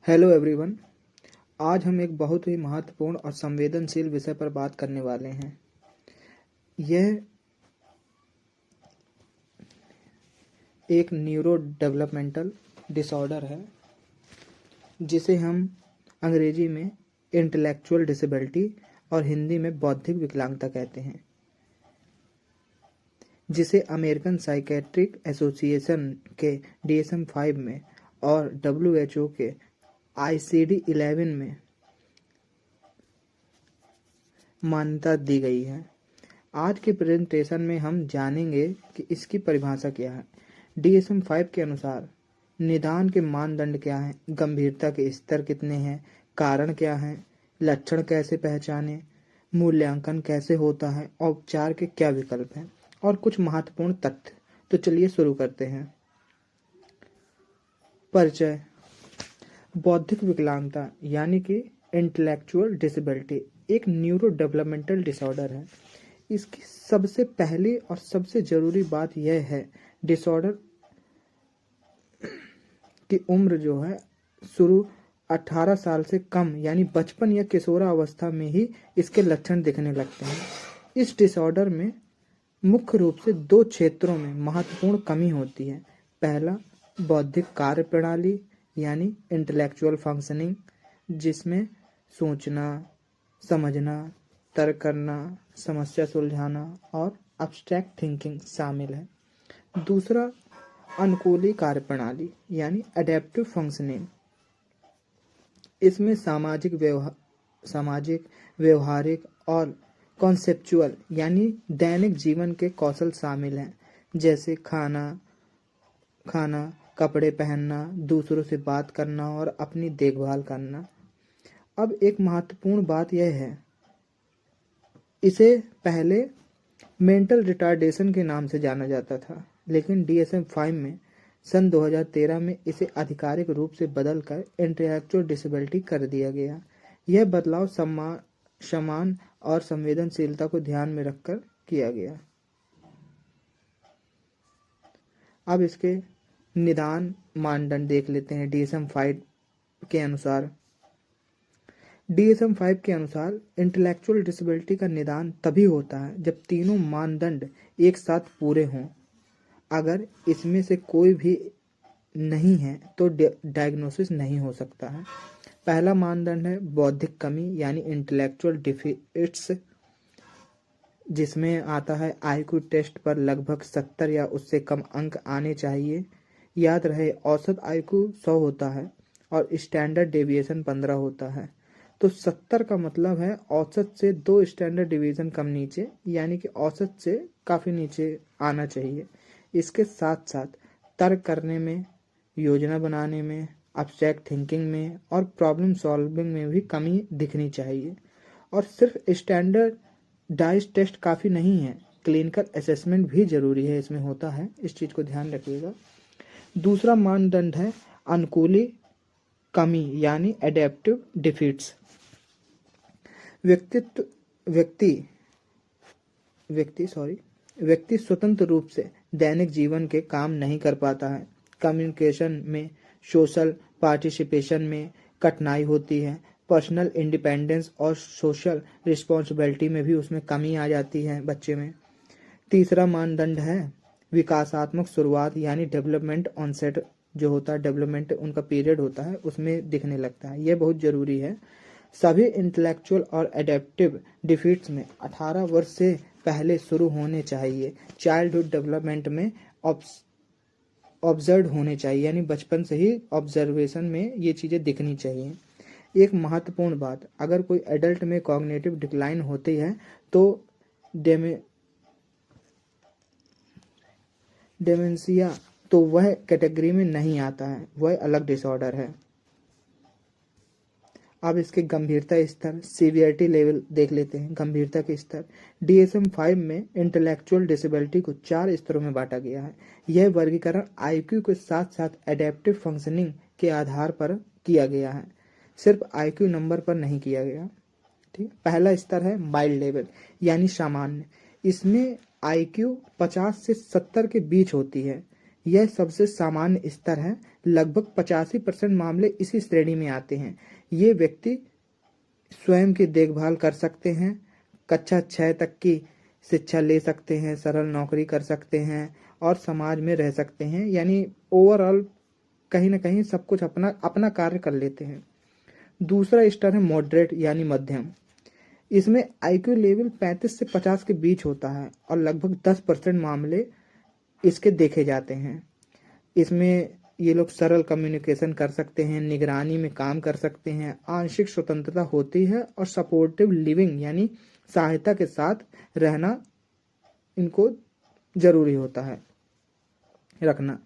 Hello everyone. आज हम एक बहुत ही महत्वपूर्ण और संवेदनशील विषय पर बात करने वाले हैं। यह एक न्यूरो डेवलपमेंटल डिसऑर्डर है जिसे हम अंग्रेजी में इंटेलेक्चुअल डिसेबिलिटी और हिंदी में बौद्धिक विकलांगता कहते हैं, जिसे अमेरिकन साइकेट्रिक एसोसिएशन के DSM-5 में और WHO के ICD-11 में मान्यता दी गई है। आज के प्रेजेंटेशन में हम जानेंगे कि इसकी परिभाषा क्या है। DSM-5 के अनुसार निदान के मानदंड क्या हैं, गंभीरता के स्तर कितने हैं, कारण क्या हैं, लक्षण कैसे पहचानें, मूल्यांकन कैसे होता है और उपचार के क्या विकल्प हैं और कुछ महत्वपूर्ण तथ्य। तो चलिए शुरू करते हैं। परिचय। बौद्धिक विकलांगता यानी कि इंटेलेक्चुअल डिसेबिलिटी एक न्यूरो डेवलपमेंटल डिसऑर्डर है। इसकी सबसे पहली और सबसे जरूरी बात यह है, डिसऑर्डर की उम्र जो है शुरू 18 साल से कम यानी बचपन या किशोरावस्था में ही इसके लक्षण दिखने लगते हैं। इस डिसऑर्डर में मुख्य रूप से दो क्षेत्रों में महत्वपूर्ण कमी होती है। पहला, बौद्धिक कार्य प्रणाली यानी इंटेलेक्चुअल फंक्शनिंग, जिसमें सोचना, समझना, तर्क करना, समस्या सुलझाना और अब्स्ट्रैक्ट थिंकिंग शामिल है। दूसरा, अनुकूली कार्य प्रणाली यानी अडेप्टिव फंक्शनिंग। इसमें सामाजिक, व्यवहारिक और कॉन्सेप्चुअल यानी दैनिक जीवन के कौशल शामिल हैं, जैसे खाना, कपड़े पहनना, दूसरों से बात करना और अपनी देखभाल करना। अब एक महत्वपूर्ण बात यह है, इसे पहले मेंटल रिटार्डेशन के नाम से जाना जाता था, लेकिन DSM-5 में सन 2013 में इसे आधिकारिक रूप से बदलकर इंटेलेक्चुअल डिसेबिलिटी कर दिया गया। यह बदलाव सम्मान और संवेदनशीलता को ध्यान में रखकर किया गया। अब इसके निदान मानदंड देख लेते हैं। DSM-5 के अनुसार इंटेलेक्चुअल डिसेबिलिटी का निदान तभी होता है जब तीनों मानदंड एक साथ पूरे हों। अगर इसमें से कोई भी नहीं है तो डायग्नोसिस नहीं हो सकता है। पहला मानदंड है बौद्धिक कमी यानी इंटेलेक्चुअल डिफिट्स, जिसमें आता है IQ टेस्ट पर लगभग 70 या उससे कम अंक आने चाहिए। याद रहे, औसत IQ 100 होता है और स्टैंडर्ड डेविएशन 15 होता है। तो 70 का मतलब है औसत से 2 स्टैंडर्ड डिवीजन कम नीचे, यानी कि औसत से काफ़ी नीचे आना चाहिए। इसके साथ साथ तर्क करने में, योजना बनाने में, अब्स्ट्रैक्ट थिंकिंग में और प्रॉब्लम सॉल्विंग में भी कमी दिखनी चाहिए। और सिर्फ स्टैंडर्डाइज्ड टेस्ट काफ़ी नहीं है, क्लिनिकल असेसमेंट भी जरूरी है, इसमें होता है, इस चीज़ को ध्यान रखिएगा। दूसरा मानदंड है अनुकूली कमी यानी एडेप्टिव डिफिट्स। व्यक्ति स्वतंत्र रूप से दैनिक जीवन के काम नहीं कर पाता है। कम्युनिकेशन में, सोशल पार्टिसिपेशन में कठिनाई होती है। पर्सनल इंडिपेंडेंस और सोशल रिस्पॉन्सिबिलिटी में भी उसमें कमी आ जाती है बच्चे में। तीसरा मानदंड है विकासात्मक शुरुआत यानी डेवलपमेंट ऑनसेट, जो होता है डेवलपमेंट उनका पीरियड होता है, उसमें दिखने लगता है। यह बहुत जरूरी है। सभी इंटेलेक्चुअल और एडेप्टिव डिफिट्स में 18 वर्ष से पहले शुरू होने चाहिए। चाइल्डहुड डेवलपमेंट में ऑब्जर्व होने चाहिए, यानी बचपन से ही ऑब्जर्वेशन में ये चीज़ें दिखनी चाहिए। एक महत्वपूर्ण बात, अगर कोई एडल्ट में कॉग्निटिव डिक्लाइन होती है तो डेमेंशिया तो वह कैटेगरी में नहीं आता है, वह अलग डिसऑर्डर है। अब इसके गंभीरता स्तर, सीवियरिटी लेवल देख लेते हैं। गंभीरता के स्तर, DSM-5 में इंटेलेक्चुअल डिसेबिलिटी को 4 स्तरों में बांटा गया है। यह वर्गीकरण IQ के साथ साथ एडेप्टिव फंक्शनिंग के आधार पर किया गया है, सिर्फ IQ नंबर पर नहीं किया गया। ठीक। पहला स्तर है माइल्ड लेवल यानी सामान्य। इसमें IQ 50 से 70 के बीच होती है। यह सबसे सामान्य स्तर है। लगभग 85% मामले इसी श्रेणी में आते हैं। ये व्यक्ति स्वयं की देखभाल कर सकते हैं, कक्षा 6 तक की शिक्षा ले सकते हैं, सरल नौकरी कर सकते हैं और समाज में रह सकते हैं। यानी ओवरऑल कहीं ना कहीं सब कुछ अपना अपना कार्य कर लेते हैं। दूसरा स्तर है मॉडरेट यानी मध्यम। इसमें आईक्यू लेवल 35 से 50 के बीच होता है और लगभग 10% मामले इसके देखे जाते हैं। इसमें ये लोग सरल कम्युनिकेशन कर सकते हैं, निगरानी में काम कर सकते हैं, आंशिक स्वतंत्रता होती है और सपोर्टिव लिविंग यानी सहायता के साथ रहना इनको जरूरी होता है रखना।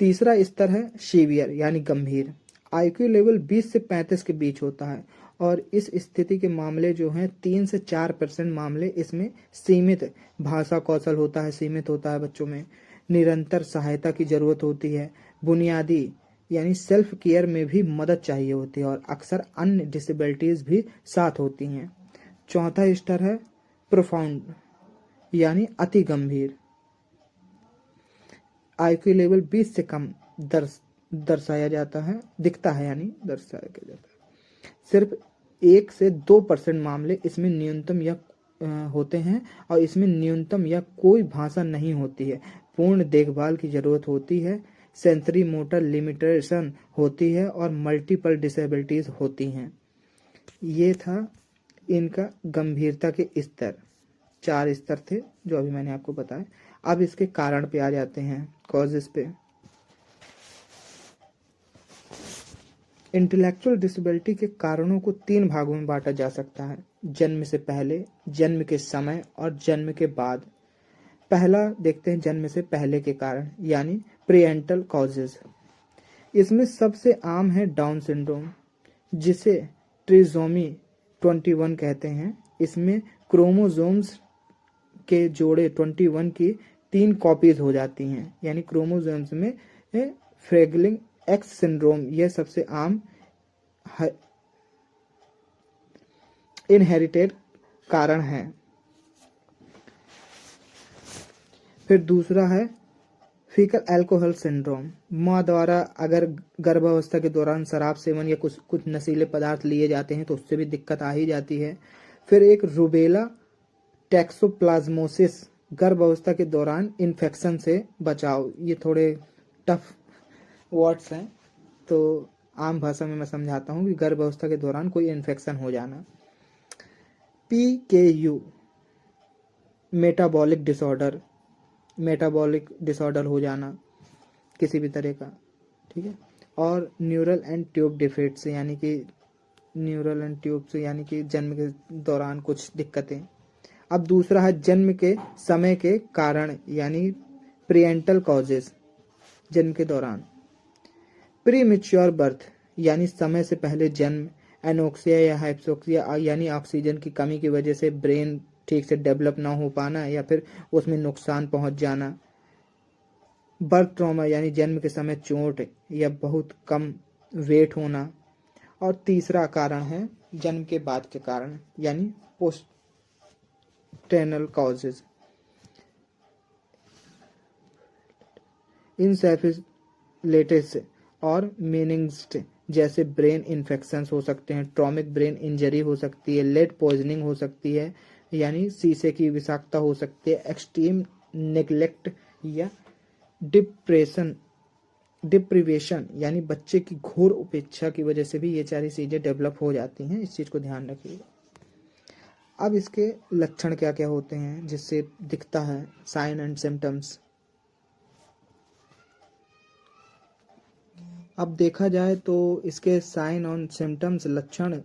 तीसरा स्तर है सीवियर यानी गंभीर। आईक्यू लेवल 20 से 35 के बीच होता है और इस स्थिति के मामले जो हैं 3 से 4% मामले इसमें सीमित भाषा कौशल होता है, सीमित होता है बच्चों में। निरंतर सहायता की जरूरत होती है, बुनियादी यानी सेल्फ केयर में भी मदद चाहिए होती है और अक्सर अन्य डिसेबिलिटीज भी साथ होती हैं। चौथा स्तर है प्रोफाउंड यानी अति गंभीर। आईक्यू लेवल 20 से कम दर्शाया जाता है, दिखता है यानी दर्शाया जाता है। सिर्फ 1 से 2% मामले इसमें न्यूनतम या होते हैं और इसमें न्यूनतम या कोई भाषा नहीं होती है। पूर्ण देखभाल की जरूरत होती है, सेंसरी मोटर लिमिटेशन होती है और मल्टीपल डिसेबिलिटीज होती हैं। ये था इनका गंभीरता के स्तर। 4 स्तर थे जो अभी मैंने आपको बताया। अब इसके कारण पे आ जाते हैं, कॉजेस पे। इंटेलेक्चुअल डिसेबिलिटी के कारणों को 3 भागों में बांटा जा सकता है: जन्म से पहले, जन्म के समय और जन्म के बाद। पहला देखते हैं जन्म से पहले के कारण यानी प्रीएंटल कॉजेज। इसमें सबसे आम है डाउन सिंड्रोम, जिसे ट्रिसोमी 21 कहते हैं। इसमें क्रोमोसोम्स के जोड़े 21 की 3 कॉपीज हो जाती हैं, यानी क्रोमोसोम्स में फ्रेगलिंग एक्स सिंड्रोम यह सबसे आम इनहेरिटेड कारण है। फिर दूसरा है फीकल अल्कोहल सिंड्रोम। माँ द्वारा अगर गर्भावस्था के दौरान शराब सेवन या कुछ नशीले पदार्थ लिए जाते हैं तो उससे भी दिक्कत आ ही जाती है। फिर एक रूबेला टैक्सोप्लाज्मोसिस, गर्भावस्था के दौरान इन्फेक्शन से बचाव। ये थोड़े टफ वर्ड्स हैं तो आम भाषा में मैं समझाता हूँ कि गर्भावस्था के दौरान कोई इन्फेक्शन हो जाना। PKU मेटाबॉलिक डिसऑर्डर हो जाना किसी भी तरह का, ठीक है। और न्यूरल एंड ट्यूब डिफेक्ट्स यानी कि जन्म के दौरान कुछ दिक्कतें। अब दूसरा है जन्म के समय के कारण यानी प्रीएंटल कॉजेज। जन्म के दौरान प्री मैच्योर बर्थ यानी समय से पहले जन्म, एनोक्सिया या हाइपोक्सिया यानी ऑक्सीजन की कमी की वजह से ब्रेन ठीक से डेवलप ना हो पाना या फिर उसमें नुकसान पहुंच जाना। बर्थ ट्रॉमा यानी जन्म के समय चोट या बहुत कम वेट होना। और तीसरा कारण है जन्म के बाद के कारण यानी पोस्टरेनल कॉजेज। इंसेफेलाइटिस और मेनिंगस जैसे ब्रेन इन्फेक्शंस हो सकते हैं, ट्रॉमिक ब्रेन इंजरी हो सकती है, लेड पॉइजनिंग हो सकती है यानी शीशे की विषाक्तता हो सकती है, एक्सट्रीम नेग्लेक्ट या डिप्रिवेशन यानी बच्चे की घोर उपेक्षा की वजह से भी ये सारी चीजें डेवलप हो जाती हैं। इस चीज को ध्यान रखिएगा। अब इसके लक्षण क्या क्या होते हैं जिससे दिखता है, साइन एंड सिम्टम्स। अब देखा जाए तो इसके साइन और सिम्टम्स लक्षण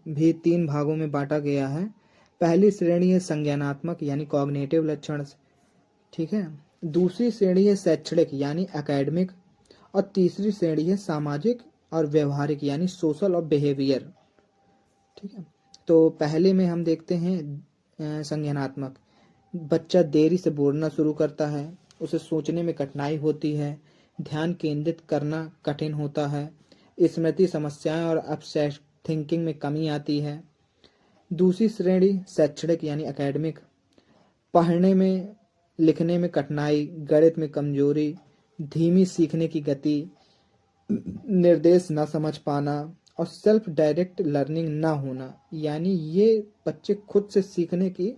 भी 3 भागों में बांटा गया है। पहली श्रेणी है संज्ञानात्मक यानी कॉग्निटिव लक्षण, ठीक है। दूसरी श्रेणी है शैक्षणिक यानी एकेडमिक और तीसरी श्रेणी है सामाजिक और व्यवहारिक यानी सोशल और बिहेवियर, ठीक है। तो पहले में हम देखते हैं संज्ञानात्मक। बच्चा देरी से बोलना शुरू करता है, उसे सोचने में कठिनाई होती है, ध्यान केंद्रित करना कठिन होता है, स्मृति समस्याएं और एब्स्ट्रैक्ट थिंकिंग में कमी आती है। दूसरी श्रेणी शैक्षणिक यानी एकेडमिक, पढ़ने में लिखने में कठिनाई, गणित में कमजोरी, धीमी सीखने की गति, निर्देश न समझ पाना और सेल्फ डायरेक्ट लर्निंग ना होना, यानी ये बच्चे खुद से सीखने की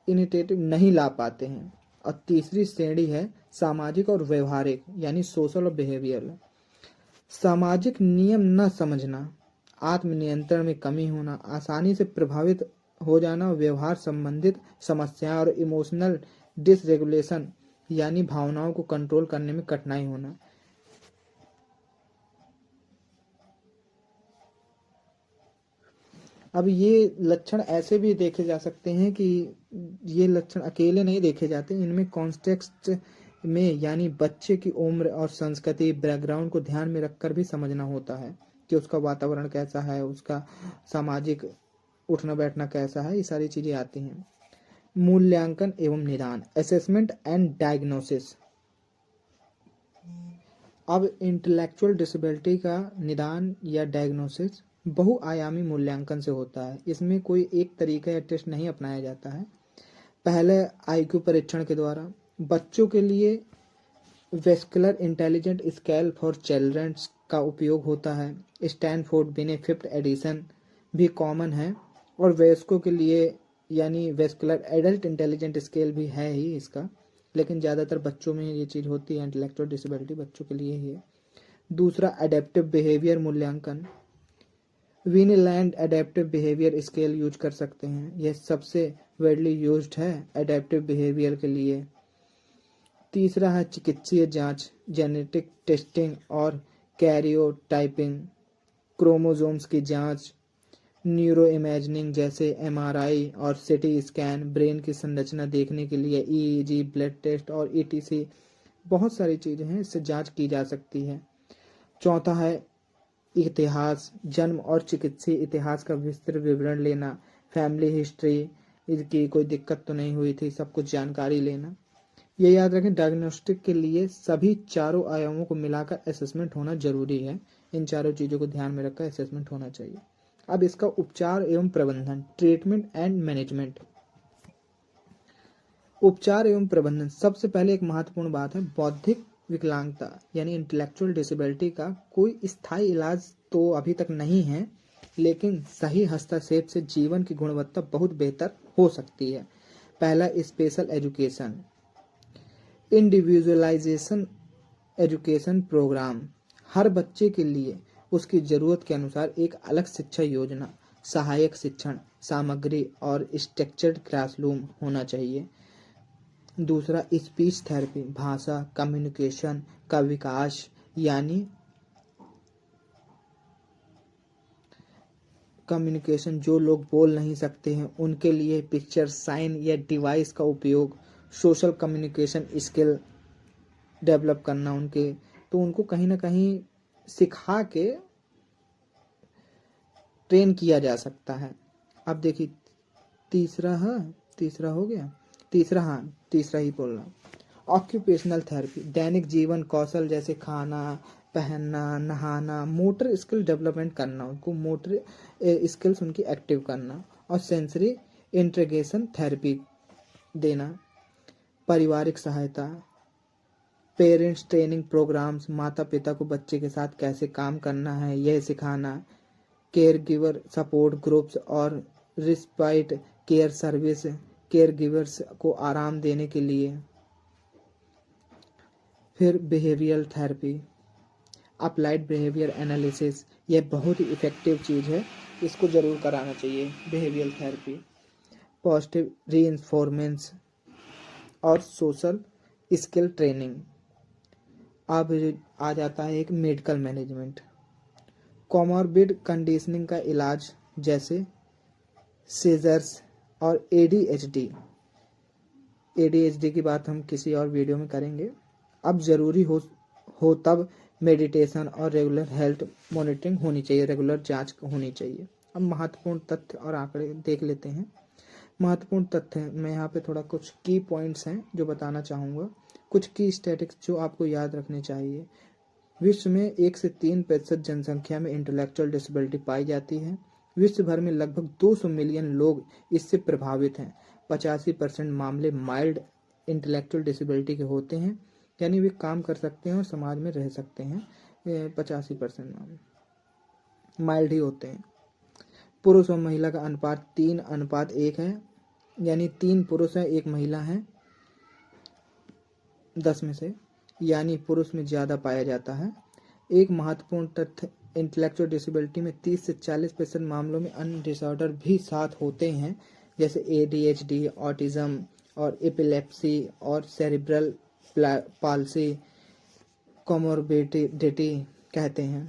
इनिशिएटिव नहीं ला पाते हैं। और तीसरी श्रेणी है सामाजिक और व्यवहारिक, यानी सोशल और बिहेवियरल। सामाजिक नियम न समझना, आत्मनियंत्रण में कमी होना, आसानी से प्रभावित हो जाना, व्यवहार संबंधित समस्याएं और इमोशनल डिसरेगुलेशन, यानी भावनाओं को कंट्रोल करने में कठिनाई होना। अब ये लक्षण ऐसे भी देखे जा सकते हैं कि ये लक्षण अकेले नहीं देखे जाते, इनमें कॉन्टेक्स्ट में, यानी बच्चे की उम्र और संस्कृति बैकग्राउंड को ध्यान में रखकर भी समझना होता है कि उसका वातावरण कैसा है, उसका सामाजिक उठना बैठना कैसा है, ये सारी चीजें आती हैं। मूल्यांकन एवं निदान, असेसमेंट एंड डायग्नोसिस। अब इंटेलेक्चुअल डिसेबिलिटी का निदान या डायग्नोसिस बहुआयामी मूल्यांकन से होता है। इसमें कोई एक तरीका या टेस्ट नहीं अपनाया जाता है। पहले आईक्यू परीक्षण के द्वारा बच्चों के लिए vascular intelligent scale for children का उपयोग होता है। स्टैनफोर्ड बिने 5th एडिशन भी कॉमन है। और वयस्कों के लिए यानी वेस्कुलर एडल्ट इंटेलिजेंट स्केल भी है ही इसका, लेकिन ज़्यादातर बच्चों में ये चीज़ होती है। इंटेलेक्चुअल डिसेबिलिटी बच्चों के लिए ही है। दूसरा एडेप्टिव बिहेवियर मूल्यांकन, विनीलैंड एडेप्टिव बिहेवियर स्केल यूज कर सकते हैं। यह सबसे वाइडली यूज्ड है एडेप्टिव बिहेवियर के लिए। तीसरा है चिकित्सीय जांच, जेनेटिक टेस्टिंग और कैरियोटाइपिंग, क्रोमोसोम्स की जांच, न्यूरो इमेजिनिंग जैसे एमआरआई और सीटी स्कैन, ब्रेन की संरचना देखने के लिए ईईजी, ब्लड टेस्ट और ईटीसी, बहुत सारी चीज़ें हैं, इससे जांच की जा सकती है। चौथा है इतिहास, जन्म और चिकित्सीय इतिहास का विस्तृत विवरण लेना, फैमिली हिस्ट्री, इसकी कोई दिक्कत तो नहीं हुई थी, सब कुछ जानकारी लेना। ये याद रखें, डायग्नोस्टिक के लिए सभी चारों आयामों को मिलाकर असेसमेंट होना जरूरी है। इन चारों चीज़ों को ध्यान में रखकर असेसमेंट होना चाहिए। अब इसका उपचार एवं प्रबंधन, ट्रीटमेंट एंड मैनेजमेंट। उपचार एवं प्रबंधन, सबसे पहले एक महत्वपूर्ण बात है बौद्धिक विकलांगता यानी इंटेलेक्चुअल डिसेबिलिटी का कोई स्थायी इलाज तो अभी तक नहीं है, लेकिन सही हस्तक्षेप से जीवन की गुणवत्ता बहुत बेहतर हो सकती है। पहला, special education, individualization education program. हर बच्चे के लिए उसकी ज़रूरत के अनुसार एक अलग शिक्षा योजना, सहायक शिक्षण सामग्री और स्ट्रक्चर्ड क्लासरूम होना चाहिए। दूसरा, स्पीच थेरेपी, भाषा कम्युनिकेशन का विकास, यानी कम्युनिकेशन, जो लोग बोल नहीं सकते हैं उनके लिए पिक्चर, साइन या डिवाइस का उपयोग, सोशल कम्युनिकेशन स्किल डेवलप करना उनके, तो उनको कहीं ना कहीं सिखा के ट्रेन किया जा सकता है। अब देखिए तीसरा है, तीसरा हो गया, तीसरा, हाँ तीसरा ही बोलना, ऑक्यूपेशनल थेरेपी, दैनिक जीवन कौशल जैसे खाना, पहनना, नहाना, मोटर स्किल डेवलपमेंट करना, उनको मोटर स्किल्स उनकी एक्टिव करना। और सेंसरी इंटीग्रेशन थेरेपी देना। पारिवारिक सहायता, पेरेंट्स ट्रेनिंग प्रोग्राम्स, माता पिता को बच्चे के साथ कैसे काम करना है यह सिखाना। केयर गिवर सपोर्ट ग्रुप्स और respite care service, care givers को आराम देने के लिए। फिर behavioural therapy, applied behaviour analysis, यह बहुत ही इफेक्टिव चीज़ है, इसको ज़रूर कराना चाहिए बिहेवियरल थेरेपी। पॉजिटिव रीइंफोर्समेंट और सोशल स्किल ट्रेनिंग। अब आ जाता है एक मेडिकल मैनेजमेंट, कोमॉर्बिड कंडीशनिंग का इलाज जैसे सीजर्स और एडीएचडी। एडीएचडी की बात हम किसी और वीडियो में करेंगे। अब ज़रूरी हो तब मेडिटेशन और रेगुलर हेल्थ मॉनिटरिंग होनी चाहिए, रेगुलर जांच होनी चाहिए। अब महत्वपूर्ण तथ्य और आंकड़े देख लेते हैं। महत्वपूर्ण तथ्य मैं यहाँ पे थोड़ा कुछ की पॉइंट्स हैं जो बताना चाहूँगा, कुछ की स्टैटिक्स जो आपको याद रखने चाहिए। विश्व में 1 से 3% जनसंख्या में इंटेलेक्चुअल डिसेबिलिटी पाई जाती है। विश्व भर में लगभग 200 मिलियन लोग इससे प्रभावित हैं। 85% मामले माइल्ड इंटेलेक्चुअल डिसेबिलिटी के होते हैं, यानी वे काम कर सकते हैं और समाज में रह सकते हैं। 85% मामले माइल्ड ही होते हैं। पुरुष और महिला का अनुपात 3:1 है, यानी 3 पुरुष हैं 1 महिला है 10 में से, यानी पुरुष में ज़्यादा पाया जाता है। एक महत्वपूर्ण तथ्य, इंटेलेक्चुअल डिसेबिलिटी में 30 से 40% मामलों में अन्य डिसऑर्डर भी साथ होते हैं, जैसे ADHD, ऑटिज्म और एपिलेप्सी और सेरिब्रल पाल्सी कोमोर्बिडिटी कहते हैं।